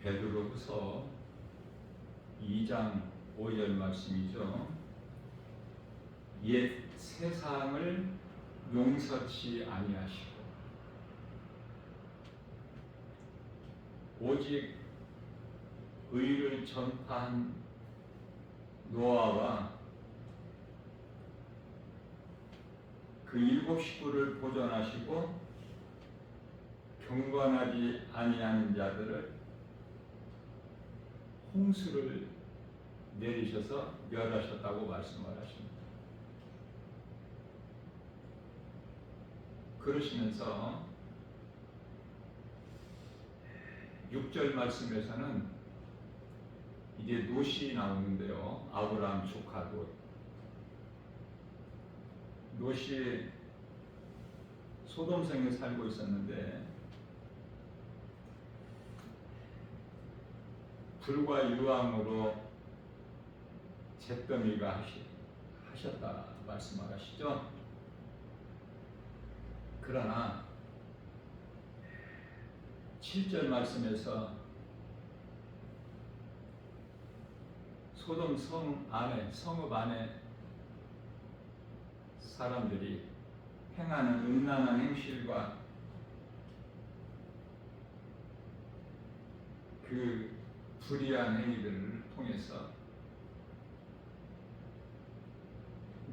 베드로후서 2장 5절 말씀이죠. 옛 세상을 용서치 아니하시고 오직 의를 전파한 노아와 그 7 식구를 보존하시고 경건하지 아니하는 자들을 홍수를 내리셔서 멸하셨다고 말씀을 하십니다. 그러시면서 6절 말씀에서는 이제 롯이 나오는데요. 아브라함 조카 롯. 롯이 소돔성에 살고 있었는데 불과 유황으로 잿더미가 하셨다 말씀하시죠. 그러나 7절 말씀에서 소돔 성읍 안에 사람들이 행하는 음란한 행실과 그 불의한 행위들을 통해서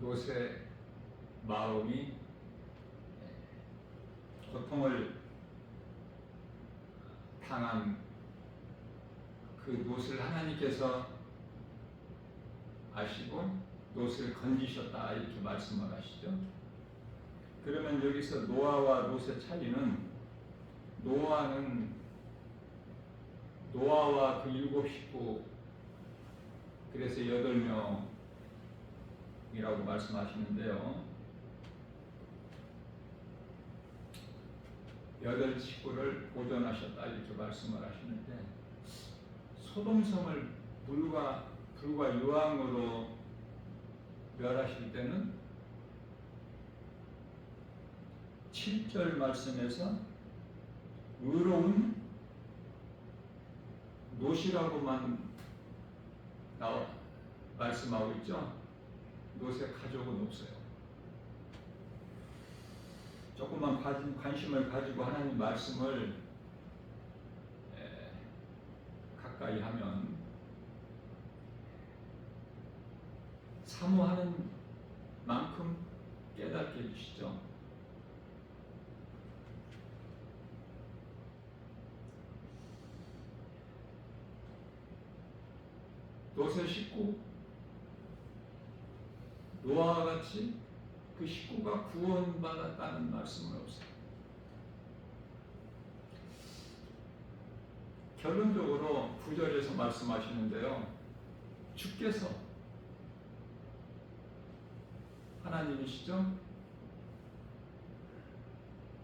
롯의 마음이 고통을 당한 그 롯을 하나님께서 아시고 롯을 건지셨다 이렇게 말씀을 하시죠. 그러면 여기서 노아와 롯의 차이는 노아와 그 7 식구 그래서 8명이라고 말씀하시는데요. 8 식구를 보존하셨다 이렇게 말씀을 하시는데 소돔성을 불과 유황으로 멸하실 때는 7절 말씀에서 의로운 롯이라고만 말씀하고 있죠. 롯의 가족은 없어요. 조금만 관심을 가지고 하나님 말씀을 가까이 하면 사모하는 만큼 깨닫게 해주시죠. 롯의 식구 노아와 같이 그 식구가 구원받았다는 말씀은 없어요. 결론적으로 9절에서 말씀하시는데요. 주께서 하나님이시죠.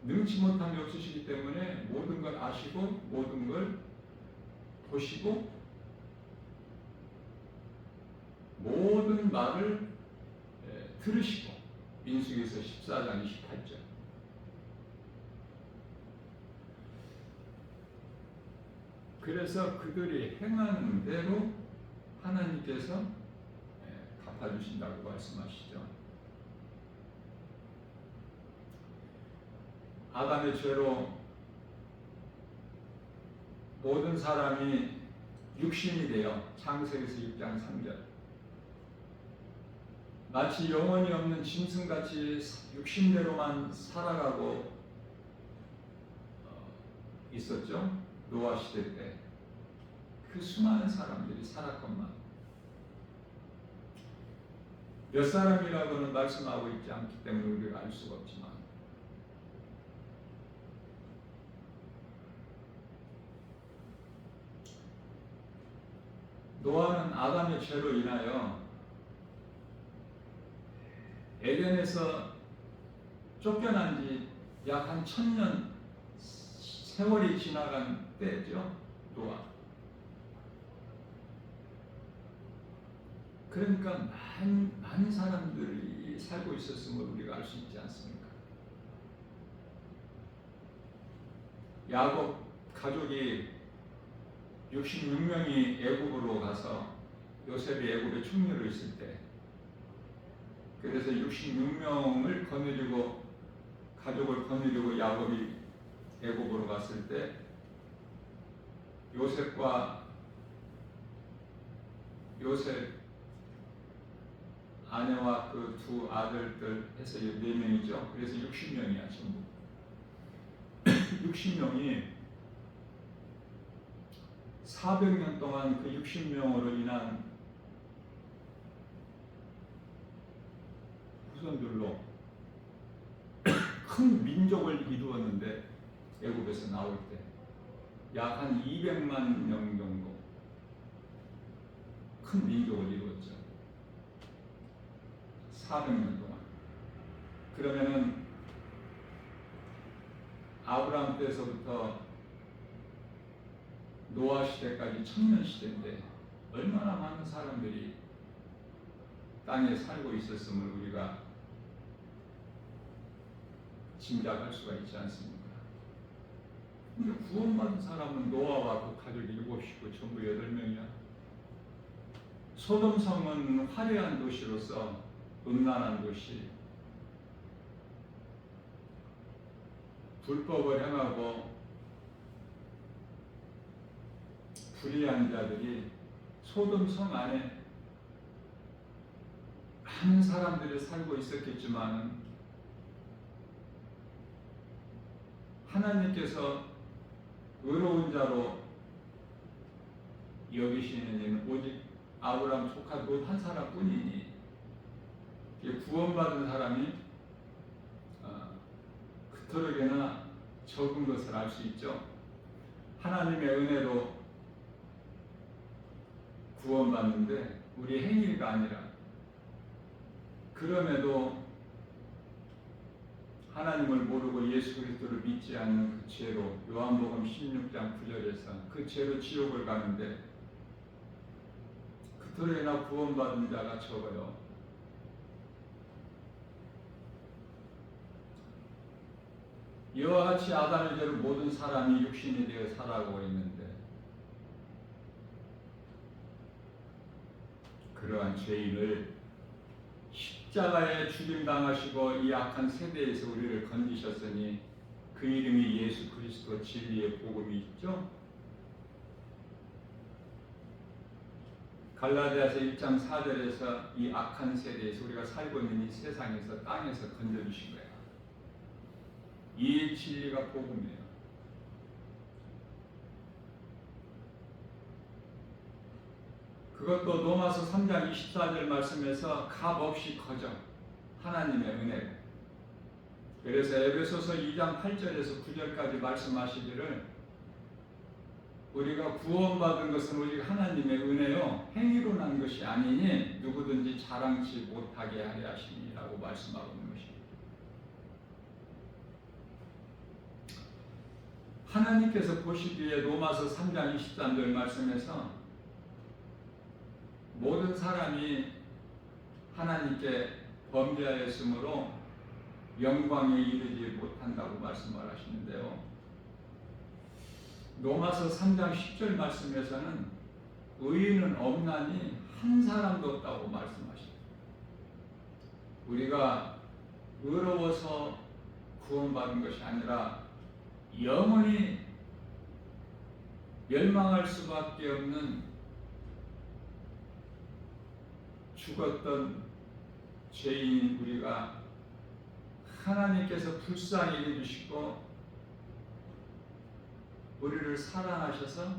능치 못함이 없으시기 때문에 모든 걸 아시고 모든 걸 보시고 모든 말을 들으시고 민수기서 14장 28절 그래서 그들이 행하는 대로 하나님께서 갚아주신다고 말씀하시죠. 아담의 죄로 모든 사람이 육신이 되어 창세기서 6장 3절 마치 영혼이 없는 짐승같이 육신대로만 살아가고 있었죠. 노아 시대 때 그 수많은 사람들이 살았건만 몇 사람이라고는 말씀하고 있지 않기 때문에 우리가 알 수가 없지만 노아는 아담의 죄로 인하여 에덴에서 쫓겨난 지 약 한 1000년 세월이 지나간 때죠. 노아. 그러니까 많은 사람들이 살고 있었음을 우리가 알 수 있지 않습니까? 야곱 가족이 66명이 애굽으로 가서 요셉이 애굽에 총리로 있을 때, 그래서 66명을 거느리고 가족을 거느리고 야곱이 애굽으로 갔을 때 요셉과 요셉 아내와 그 두 아들들 해서 4명이죠. 그래서 60명이야 전부. 60명이 400년 동안 그 60명으로 인한 후손들로 큰 민족을 이루었는데, 애굽에서 나올 때 약 한 200만 명 정도 큰 민족을 이루었죠. 400년 동안. 그러면은 아브라함 때서부터 노아 시대까지 1000년 시대인데 얼마나 많은 사람들이 땅에 살고 있었음을 우리가 짐작할 수가 있지 않습니까? 근데 구원받은 사람은 노아와 그 가족이 7이고 전부 8명이야. 소돔성은 화려한 도시로서 음란한 도시, 불법을 행하고 불의한 자들이 소돔성 안에 많은 사람들이 살고 있었겠지만 하나님께서 의로운 자로 여기시는 이는 오직 아브라함 조카 롯 한 사람뿐이니, 구원받은 사람이 그토록이나 적은 것을 알 수 있죠. 하나님의 은혜로 구원받는데 우리 행위가 아니라, 그럼에도 하나님을 모르고 예수 그리스도를 믿지 않는 그 죄로, 요한복음 16장 9절에서 그 죄로 지옥을 가는데 그토록이나 구원받은 자가 적어요. 이와 같이 아담의 죄로 모든 사람이 육신이 되어 살아가고 있는데, 그러한 죄인을 십자가에 죽임당하시고 이 악한 세대에서 우리를 건지셨으니 그 이름이 예수 그리스도 진리의 복음이 있죠. 갈라디아서 1장 4절에서 이 악한 세대에서 우리가 살고 있는 이 세상에서, 땅에서 건져주신 거야. 이 진리가 복음이에요. 그것도 로마서 3장 24절 말씀에서 값없이 거저 하나님의 은혜로. 그래서 에베소서 2장 8절에서 9절까지 말씀하시기를 우리가 구원받은 것은 오직 하나님의 은혜요 행위로 난 것이 아니니 누구든지 자랑치 못하게 하려 하시니라고 말씀하고 있는 것입니다. 하나님께서 보시기에 로마서 3장 23절 말씀에서 모든 사람이 하나님께 범죄하였으므로 영광에 이르지 못한다고 말씀을 하시는데요. 로마서 3장 10절 말씀에서는 의인은 없나니 한 사람도 없다고 말씀하십니다. 우리가 의로워서 구원받은 것이 아니라 영원히 멸망할 수밖에 없는 죽었던 죄인인 우리가 하나님께서 불쌍히 여겨주시고 우리를 사랑하셔서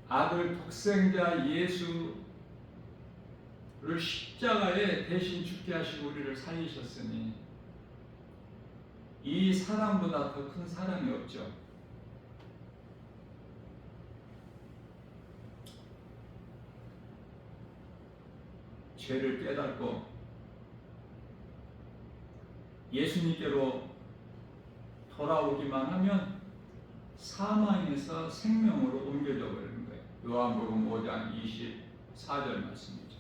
아들 독생자 예수를 십자가에 대신 죽게 하시고 우리를 살리셨으니 이 사랑보다 더 큰 사랑이 없죠. 죄를 깨닫고 예수님께로 돌아오기만 하면 사망에서 생명으로 옮겨져 버리는 거예요. 요한복음 5장 24절 말씀이죠.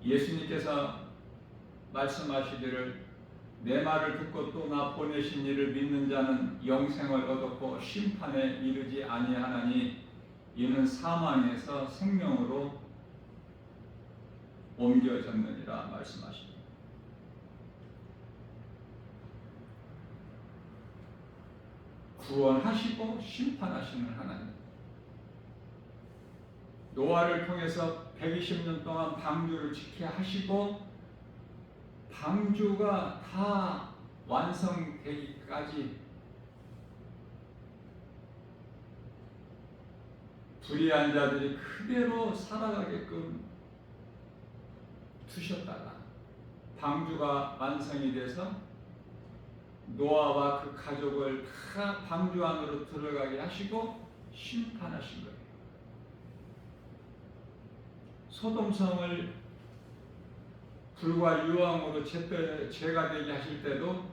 예수님께서 말씀하시기를 내 말을 듣고 또 나 보내신 이를 믿는 자는 영생을 얻었고 심판에 이르지 아니하나니 이는 사망에서 생명으로 옮겨졌느니라 말씀하십니다. 구원하시고 심판하시는 하나님. 노아를 통해서 120년 동안 방주를 지켜 하시고 방주가 다 완성되기까지 불의한 자들이 그대로 살아가게끔 두셨다가 방주가 완성이 돼서 노아와 그 가족을 다 방주 안으로 들어가게 하시고 심판하신 거예요. 소돔성을 불과 유황으로 죄가 되게 하실 때도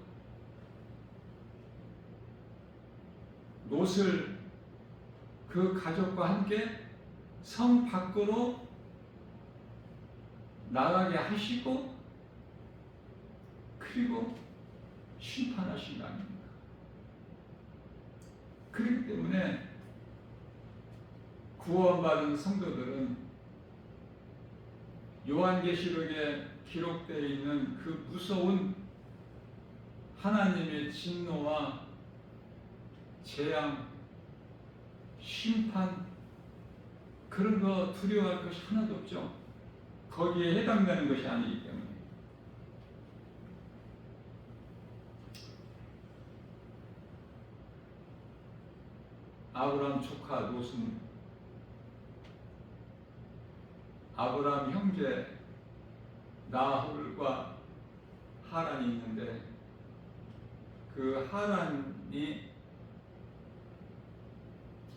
롯을 그 가족과 함께 성 밖으로 나가게 하시고 그리고 심판하신 거 아닙니까? 그렇기 때문에 구원받은 성도들은 요한계시록에 기록되어 있는 그 무서운 하나님의 진노와 재앙, 심판 그런 거 두려워할 것이 하나도 없죠. 거기에 해당되는 것이 아니기 때문에. 아브라함 조카 롯은 아브라함 형제 나홀과 하란이 있는데 그 하란이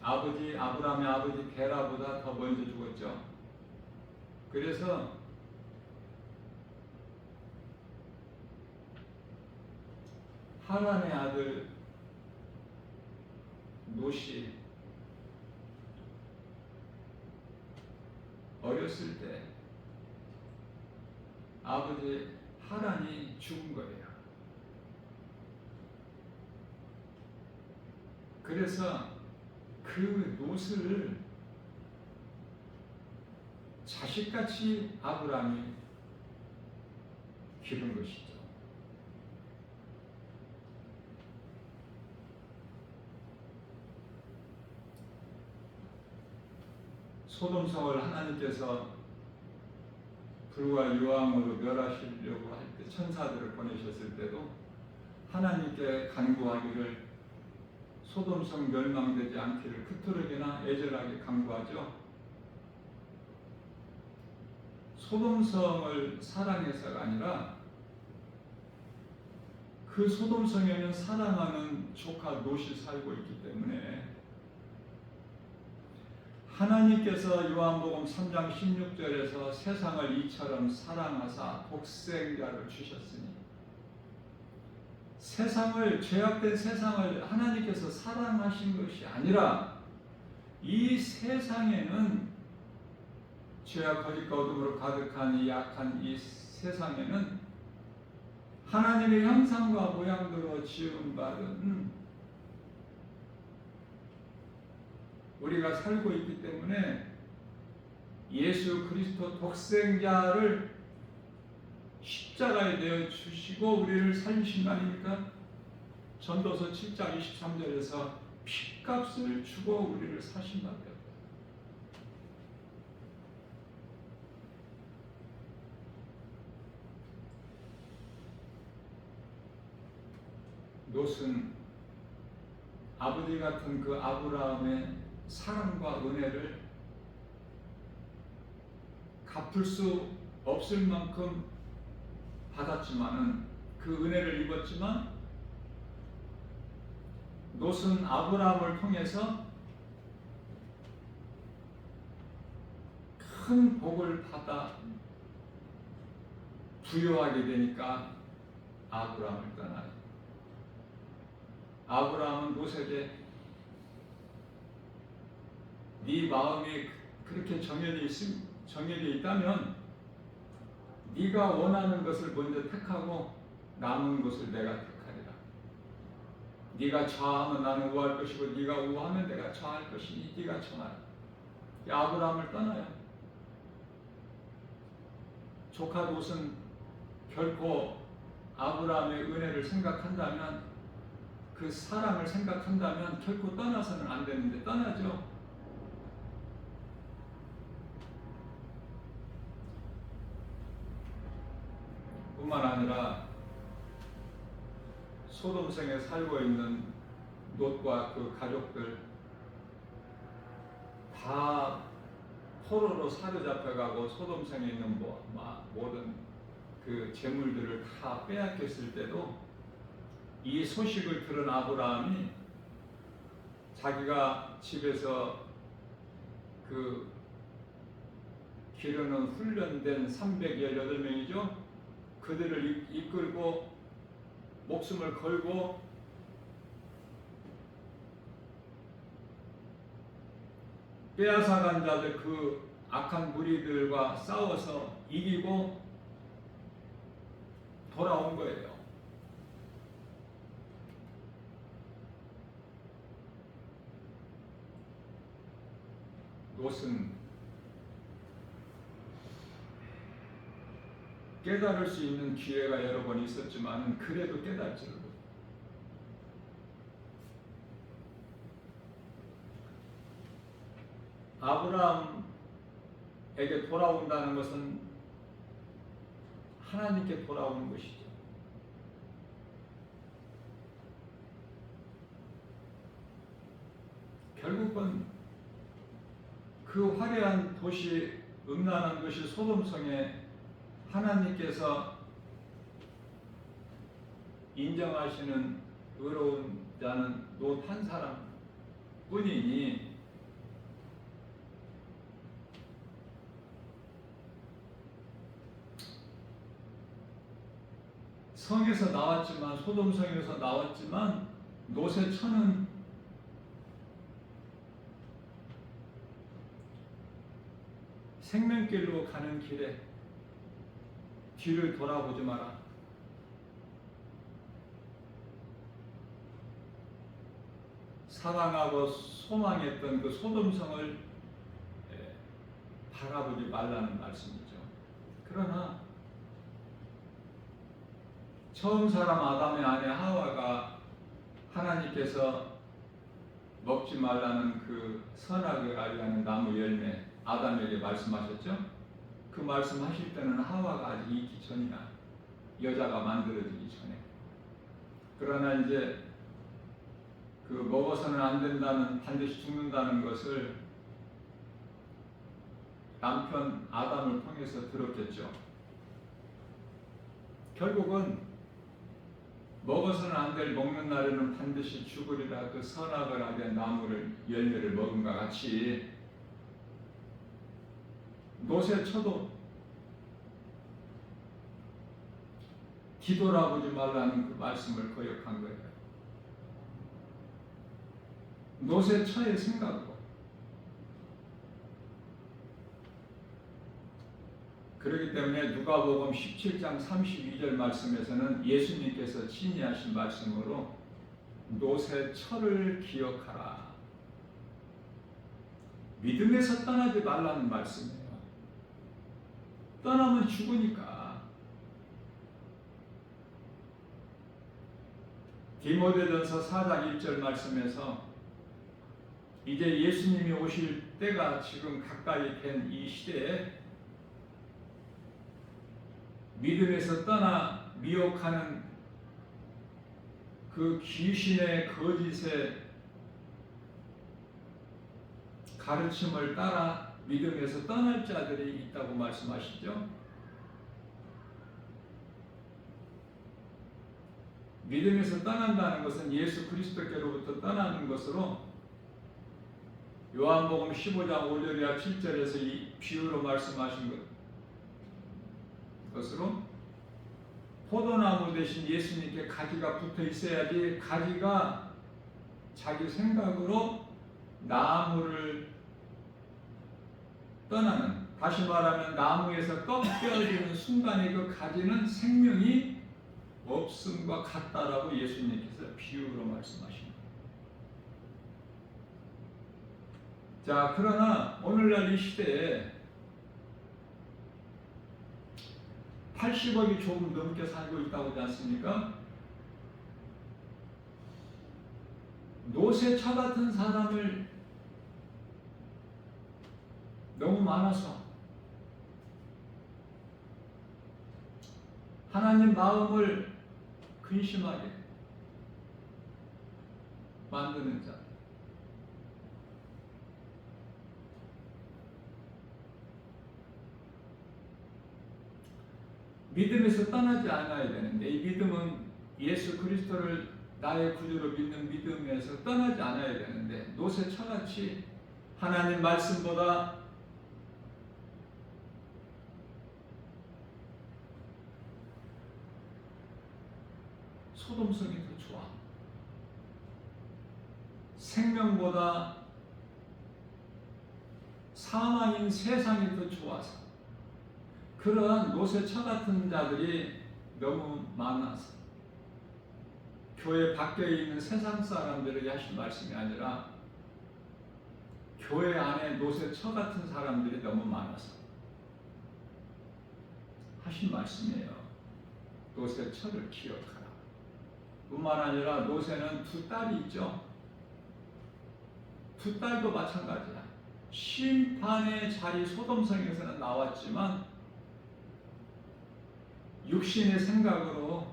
아브라함의 아버지 데라보다 더 먼저 죽었죠. 그래서 하란의 아들 롯이 어렸을 때 아버지 하란이 죽은 거예요. 그래서 그 롯을 자식같이 아브라함이 기른 것이죠. 소돔성을 하나님께서 불과 유황으로 멸하시려고 할 때 천사들을 보내셨을 때도 하나님께 간구하기를 소돔성 멸망되지 않기를 그토록이나 애절하게 간구하죠. 소돔성을 사랑해서가 아니라 그 소돔성에는 사랑하는 조카 롯이 살고 있기 때문에 하나님께서 요한복음 3장 16절에서 세상을 이처럼 사랑하사 독생자를 주셨으니 죄악된 세상을 하나님께서 사랑하신 것이 아니라 이 세상에는 죄와 거짓과 어둠으로 가득한 이 약한 이 세상에는 하나님의 형상과 모양대로 지음받은 우리가 살고 있기 때문에 예수 그리스도 독생자를 십자가에 내어 주시고 우리를 살리신 거 아닙니까? 전도서 7장 23절에서 핏값을 주고 우리를 사신다고요. 롯은 아버지 같은 그 아브라함의 사랑과 은혜를 갚을 수 없을 만큼 받았지만은 그 은혜를 입었지만 롯은 아브라함을 통해서 큰 복을 받아 부여하게 되니까 아브라함을 떠나요. 아브라함은 롯에게 네 마음이 그렇게 정해져 있다면 네가 원하는 것을 먼저 택하고 남은 곳을 내가 택하리라. 네가 좌하면 나는 우할 것이고 네가 우하면 내가 좌할 것이니 네가 청하라. 아브라함을 떠나요. 조카 롯은 결코 아브라함의 은혜를 생각한다면, 그 사랑을 생각한다면 결코 떠나서는 안 되는데 떠나죠. 뿐만 아니라 소돔성에 살고 있는 롯과 그 가족들 다 포로로 사로잡혀가고 소돔성에 있는 모든 그 재물들을 다 빼앗겼을 때도 이 소식을 들은 아브라함이 자기가 집에서 그 기르는 훈련된 318명이죠. 그들을 이끌고 목숨을 걸고 빼앗아간 자들, 그 악한 무리들과 싸워서 이기고 돌아온 거예요. 롯은 깨달을 수 있는 기회가 여러 번 있었지만 그래도 깨닫지를 못해요. 아브라함에게 돌아온다는 것은 하나님께 돌아오는 것이죠. 결국은 그 화려한 도시, 음란한 도시 소돔성에 하나님께서 인정하시는 의로운 자는 롯 한 사람 뿐이니 성에서 나왔지만, 소돔성에서 나왔지만 롯의 처는 생명길로 가는 길에 뒤를 돌아보지 마라. 사랑하고 소망했던 그 소돔성을 바라보지 말라는 말씀이죠. 그러나 처음 사람 아담의 아내 하와가 하나님께서 먹지 말라는 그 선악을 알게 하는 나무 열매 아담에게 말씀하셨죠. 그 말씀하실 때는 하와가 아직 있기 전이야. 여자가 만들어지기 전에. 그러나 이제 그 먹어서는 안 된다는, 반드시 죽는다는 것을 남편 아담을 통해서 들었겠죠. 결국은 먹어서는 안 될, 먹는 날에는 반드시 죽으리라, 그 선악을 알게 한 나무를 열매를 먹음과 같이 롯의 처도 뒤돌아보지 말라는 그 말씀을 거역한 거예요. 롯의 처의 생각으로. 그렇기 때문에 누가복음 17장 32절 말씀에서는 예수님께서 친히 하신 말씀으로 롯의 처를 기억하라. 믿음에서 떠나지 말라는 말씀이에요. 떠나면 죽으니까. 디모데전서 4장 1절 말씀에서 이제 예수님이 오실 때가 지금 가까이 된 이 시대에 믿음에서 떠나 미혹하는 그 귀신의 거짓의 가르침을 따라 믿음에서 떠날 자들이 있다고 말씀하시죠. 믿음에서 떠난다는 것은 예수 그리스도께로부터 떠나는 것으로 요한복음 15장 5절이나 7절에서 이 비유로 말씀하신 것으로 포도나무 대신 예수님께 가지가 붙어 있어야지, 가지가 자기 생각으로 나무를 떠나는, 다시 말하면 나무에서 꺾여지는 순간에 그 가지는 생명이 없음과 같다라고 예수님께서 비유로 말씀하십니다. 자, 그러나 오늘날 이 시대에 80억이 조금 넘게 살고 있다고 하지 않습니까? 노쇠처 같은 사람을 너무 많아서 하나님 마음을 근심하게 만드는 자. 믿음에서 떠나지 않아야 되는데, 이 믿음은 예수 그리스도를 나의 구주로 믿는 믿음에서 떠나지 않아야 되는데, 노쇠처같이 하나님 말씀보다 소돔성이 더 좋아. 생명보다 사망인 세상이 더 좋아서 그러한 노쇠처 같은 자들이 너무 많아서 교회 밖에 있는 세상 사람들에게 하신 말씀이 아니라 교회 안에 노쇠처 같은 사람들이 너무 많아서 하신 말씀이에요. 노쇠처를 기억하라. 뿐만 아니라 노쇠는 두 딸이 있죠. 두 딸도 마찬가지야. 심판의 자리 소돔성에서는 나왔지만 육신의 생각으로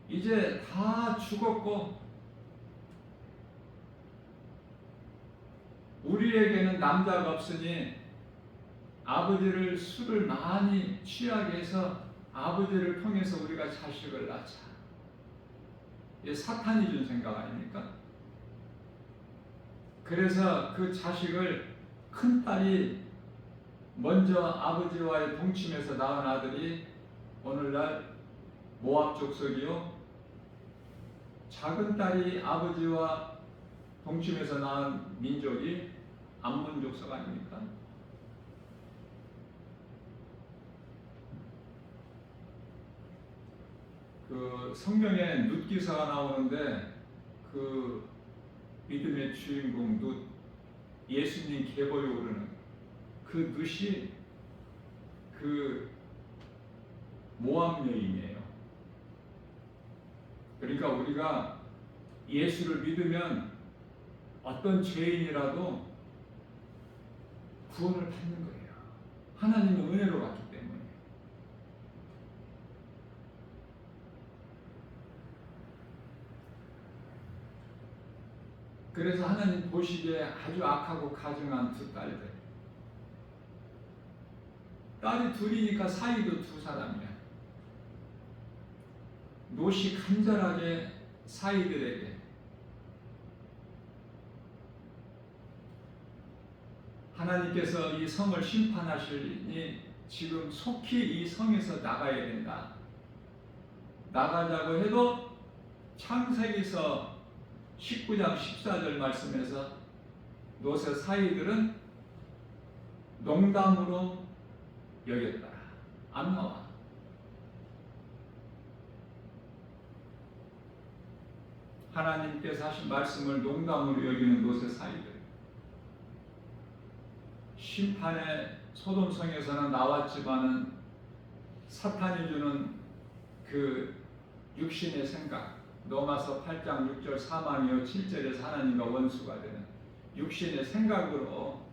이제 다 죽었고 우리에게는 남자가 없으니 아버지를 술을 많이 취하게 해서 아버지를 통해서 우리가 자식을 낳자. 이게 사탄이 준 생각 아닙니까? 그래서 그 자식을 큰딸이 먼저 아버지와의 동침에서 낳은 아들이 오늘날 모압 족속이요, 작은 딸이 아버지와 동침에서 낳은 민족이 암몬 족속 아닙니까? 그 성경에 룻 기사가 나오는데 그 믿음의 주인공 룻, 예수님 계보에 오르는 그 룻이 그 모압 여인이에요. 그러니까 우리가 예수를 믿으면 어떤 죄인이라도 구원을 받는 거예요. 하나님의 은혜로 받기 때문에. 그래서 하나님 보시기에 아주 악하고 가증한 두 딸들. 딸이 둘이니까 사이도 두 사람이야. 롯이 간절하게 사이들에게 하나님께서 이 성을 심판하시니 지금 속히 이 성에서 나가야 된다. 나가자고 해도 창세기서 19장 14절 말씀에서 롯의 사이들은 농담으로 여겼다. 안 나와. 하나님께서 하신 말씀을 농담으로 여기는 롯의 사이들. 심판의 소돔성에서는 나왔지만은 사탄이 주는 그 육신의 생각, 로마서 8장 6절 사망이요 7절에서 하나님과 원수가 되는 육신의 생각으로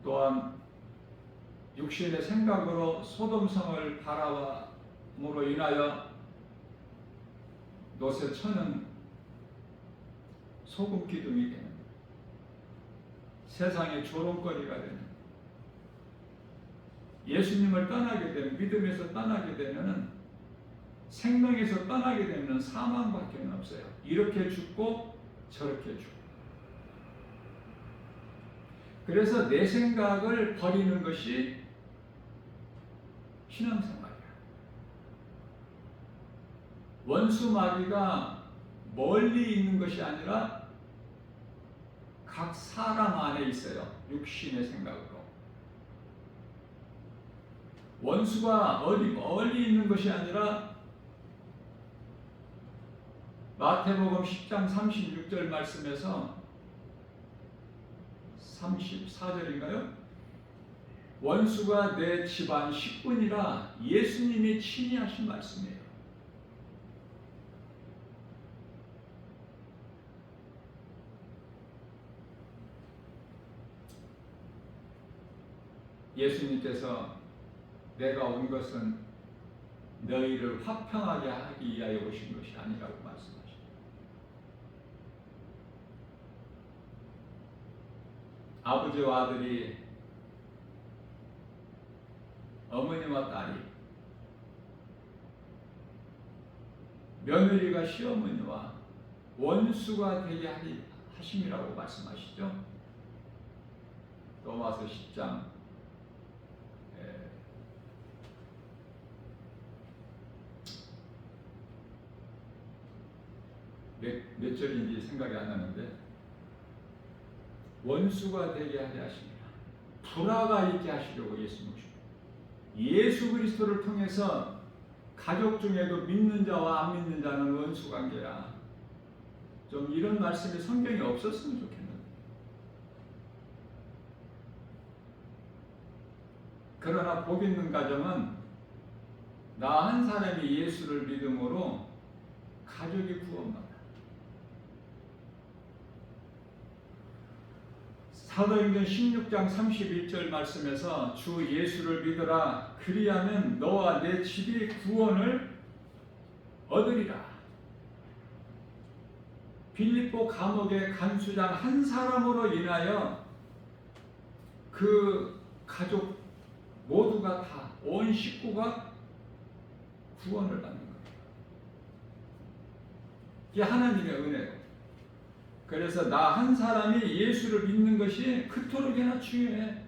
또한 육신의 생각으로 소돔성을 바라함으로 인하여 롯의 처는 소금 기둥이 되는, 세상의 조롱거리가 되는, 예수님을 떠나게 되면, 믿음에서 떠나게 되면은, 생명에서 떠나게 되면 사망밖에 없어요. 이렇게 죽고 저렇게 죽고. 그래서 내 생각을 버리는 것이 신앙생활이야. 원수 마귀가 멀리 있는 것이 아니라 각 사람 안에 있어요. 육신의 생각으로. 원수가 어디 멀리 있는 것이 아니라 마태복음 10장 36절 말씀에서 34절인가요? 원수가 내 집안 식군이라 예수님이 친히 하신 말씀이에요. 예수님께서 내가 온 것은 너희를 화평하게 하기 위하여 오신 것이 아니라고 말씀하십니다. 아버지와 아들이, 어머니와 딸이, 며느리가 시어머니와 원수가 되게 하심이라고 말씀하시죠. 로마서 10장 몇 절인지 생각이 안 나는데, 원수가 되게 하려 하십니다. 불화가 있게 하시려고 예수님 오십니다. 예수 그리스도를 통해서 가족 중에도 믿는 자와 안 믿는 자는 원수 관계야. 좀 이런 말씀이 성경에 없었으면 좋겠는데. 그러나 복 있는 가정은 나 한 사람이 예수를 믿음으로 가족이 구원받아. 사도행전 16장 31절 말씀에서 주 예수를 믿으라 그리하면 너와 내 집이 구원을 얻으리라. 빌립보 감옥의 간수장 한 사람으로 인하여 그 가족 모두가 다, 온 식구가 구원을 받는 거예요. 이게 하나님의 은혜로. 그래서 나 한 사람이 예수를 믿는 것이 그토록이나 중요해.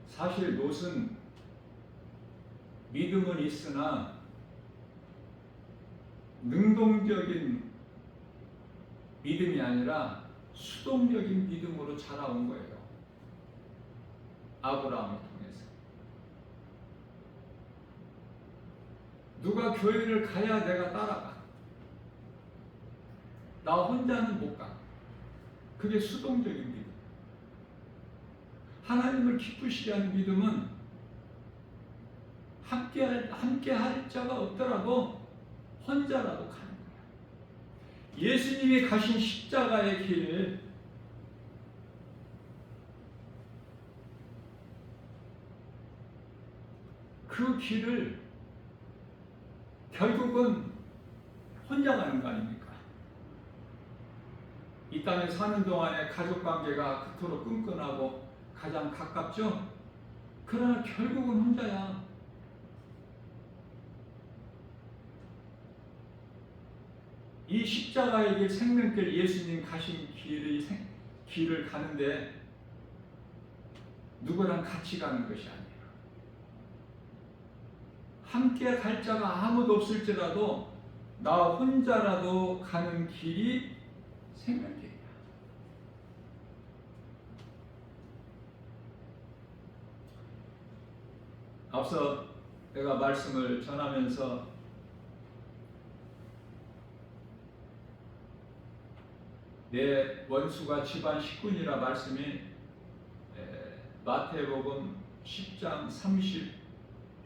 사실 롯은 믿음은 있으나 능동적인 믿음이 아니라 수동적인 믿음으로 자라온 거예요. 아브라함을 통해서. 누가 교회를 가야 내가 따라가. 나 혼자는 못 가. 그게 수동적인 믿음. 하나님을 기쁘시게 하는 믿음은 함께 할 자가 없더라도 혼자라도 가는 거야. 예수님이 가신 십자가의 길, 그 길을 결국은 혼자 가는 거 아닙니까? 이 땅에 사는 동안에 가족관계가 그토록 끈끈하고 가장 가깝죠? 그러나 결국은 혼자야. 이 십자가의 길, 생명길, 예수님 가신 길을 가는데 누구랑 같이 가는 것이 아니에요. 함께 갈 자가 아무도 없을지라도 나 혼자라도 가는 길이 생명길이야. 앞서 내가 말씀을 전하면서 내 원수가 집안 식군이라 말씀이 마태복음 10장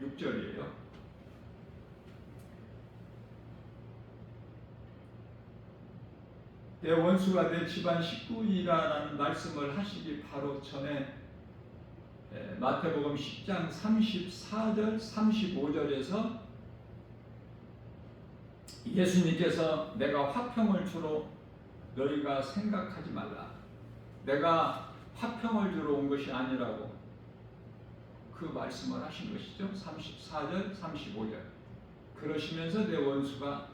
36절이에요. 내 원수가 내 집안 식구이라는 말씀을 하시기 바로 전에 마태복음 10장 34절 35절에서 예수님께서 내가 화평을 주러 너희가 생각하지 말라. 내가 화평을 주러 온 것이 아니라고 그 말씀을 하신 것이죠. 34절 35절. 그러시면서 내 원수가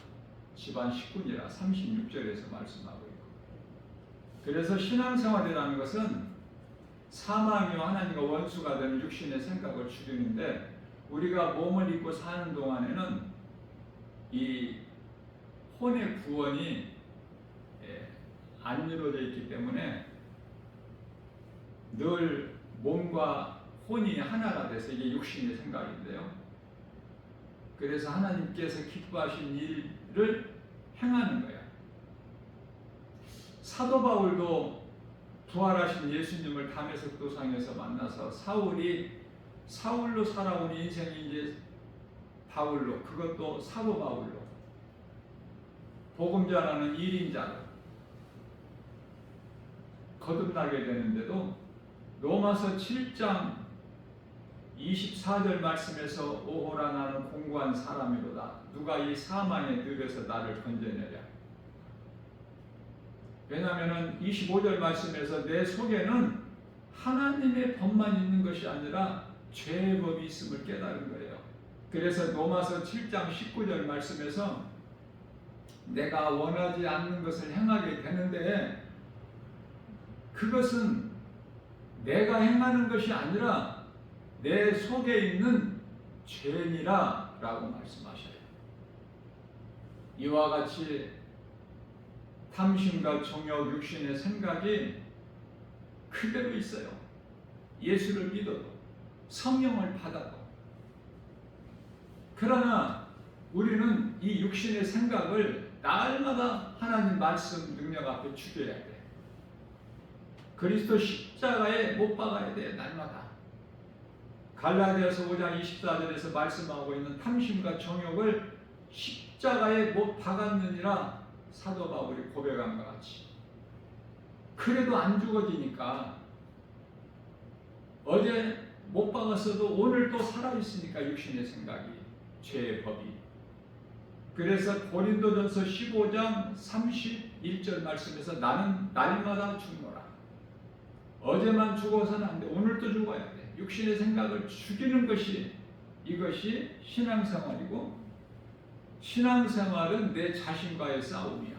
집안 식군이라 36절에서 말씀하고 있고, 그래서 신앙생활이라는 것은 사망이와 하나님과 원수가 되는 육신의 생각을 죽이는데, 우리가 몸을 입고 사는 동안에는 이 혼의 구원이 안 이루어져 있기 때문에 늘 몸과 혼이 하나가 돼서 이게 육신의 생각인데요. 그래서 하나님께서 기뻐하신 일을 행하는 거예요. 사도 바울도 부활하신 예수님을 다메섹 도상에서 만나서 사울로 살아온 인생이 이제 바울로, 그것도 사도 바울로, 복음 전하는 1인자로 거듭나게 되는데도 로마서 7장 24절 말씀에서 오호라 나는 공고한 사람이로다. 누가 이 사망의 늪에서 나를 건져내랴. 왜냐하면 25절 말씀에서 내 속에는 하나님의 법만 있는 것이 아니라 죄의 법이 있음을 깨달은 거예요. 그래서 로마서 7장 19절 말씀에서 내가 원하지 않는 것을 행하게 되는데 그것은 내가 행하는 것이 아니라 내 속에 있는 죄니라 라고 말씀하셔요. 이와 같이 탐심과 정욕, 육신의 생각이 그대로 있어요. 예수를 믿어도 성령을 받아도. 그러나 우리는 이 육신의 생각을 날마다 하나님 말씀 능력 앞에 죽여야 돼. 그리스도 십자가에 못 박아야 돼. 날마다. 갈라디아서 5장 24절에서 말씀하고 있는 탐심과 정욕을 십자가에 못 박았느니라 사도 바울이 고백한 것 같이. 그래도 안 죽어지니까 어제 못 박았어도 오늘 또 살아있으니까 육신의 생각이, 죄의 법이. 그래서 고린도전서 15장 31절 말씀에서 나는 날마다 죽노라. 어제만 죽어서는 안 돼. 오늘도 죽어야 돼. 육신의 생각을 죽이는 것이, 이것이 신앙생활이고, 신앙생활은 내 자신과의 싸움이야.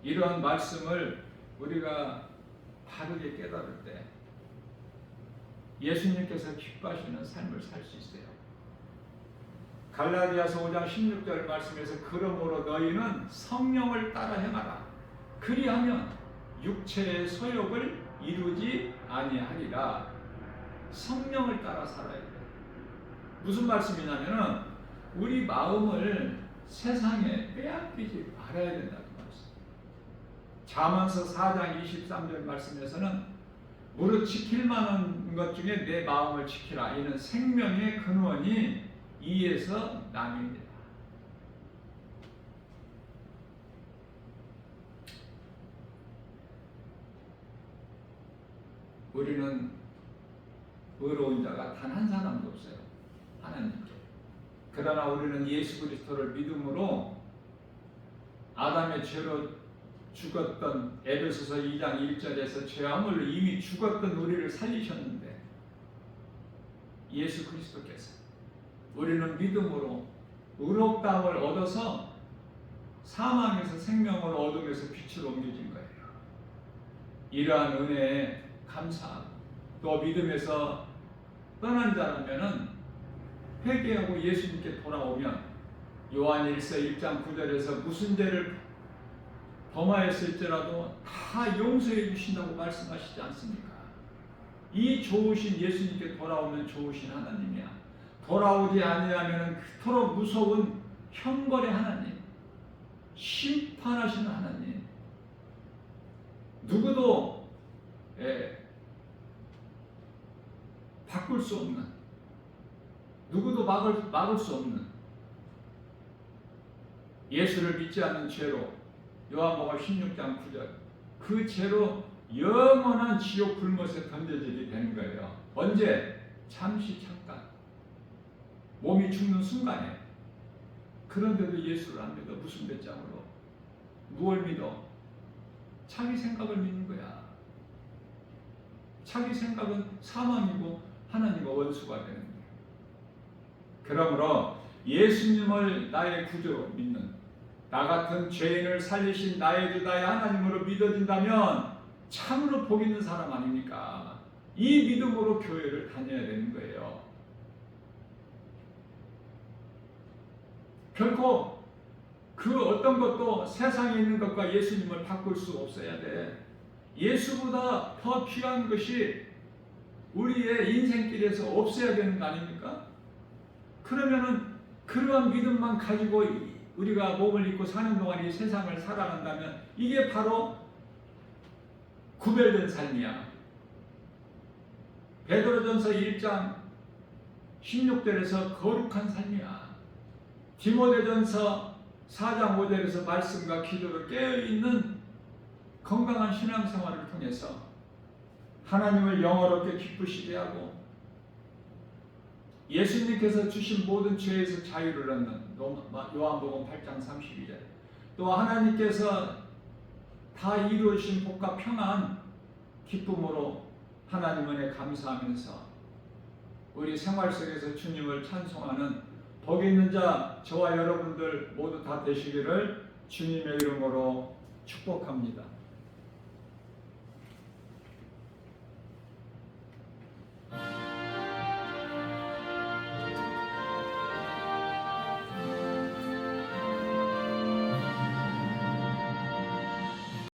이러한 말씀을 우리가 바르게 깨달을 때 예수님께서 기뻐하시는 삶을 살 수 있어요. 갈라디아서 5장 16절 말씀에서 그러므로 너희는 성령을 따라 행하라. 그리하면 육체의 소욕을 이루지 아니하리라. 성령을 따라 살아야 돼. 무슨 말씀이냐면은 우리 마음을 세상에 빼앗기지 말아야 된다는 말씀. 잠언서 4장 23절 말씀에서는 무릇 지킬 만한 것 중에 내 마음을 지키라. 이는 생명의 근원이 이에서 남입니다. 우리는 의로운 자가 단 한 사람도 없어요. 하나님께. 그러나 우리는 예수 그리스도를 믿음으로 아담의 죄로 죽었던, 에베소서 2장 1절에서 죄함으로 이미 죽었던 우리를 살리셨는데, 예수 그리스도께서 우리는 믿음으로 의롭다함을 얻어서 사망에서 생명을 얻으면서 빛으로 옮겨진 거예요. 이러한 은혜에 감사하고, 또 믿음에서 떠난 자라면은 회개하고 예수님께 돌아오면 요한일서 1장 9절에서 무슨 죄를 범하였을지라도 다 용서해 주신다고 말씀하시지 않습니까? 이 좋으신 예수님께 돌아오면 좋으신 하나님이야. 돌아오지 아니하면 그토록 무서운 형벌의 하나님, 심판하시는 하나님, 누구도 바꿀 수 없는, 누구도 막을 수 없는, 예수를 믿지 않는 죄로, 요한복음 16장 9절, 그 죄로 영원한 지옥 불못에 던져지게 되는 거예요. 언제? 잠시 잠깐, 몸이 죽는 순간에. 그런데도 예수를 안 믿어. 무슨 배짱으로? 무엇을 믿어? 자기 생각을 믿는 거야. 자기 생각은 사망이고 하나님과 원수가 되는 거예요. 그러므로 예수님을 나의 구주로 믿는, 나 같은 죄인을 살리신 나의 주 나의 하나님으로 믿어진다면 참으로 복 있는 사람 아닙니까? 이 믿음으로 교회를 다녀야 되는 거예요. 결코 그 어떤 것도 세상에 있는 것과 예수님을 바꿀 수 없어야 돼. 예수보다 더 귀한 것이 우리의 인생길에서 없어야 되는 거 아닙니까? 그러면은 그러한 믿음만 가지고 우리가 몸을 입고 사는 동안 이 세상을 살아간다면 이게 바로 구별된 삶이야. 베드로전서 1장 16절에서 거룩한 삶이야. 디모데전서 4장 5절에서 말씀과 기도로 깨어있는 건강한 신앙생활을 통해서 하나님을 영화롭게 기쁘시게 하고 예수님께서 주신 모든 죄에서 자유를 얻는 요한복음 8장 32절, 또 하나님께서 다 이루어주신 복과 평안 기쁨으로 하나님 은혜 감사하면서 우리 생활 속에서 주님을 찬송하는 복 있는 자 저와 여러분들 모두 다 되시기를 주님의 이름으로 축복합니다.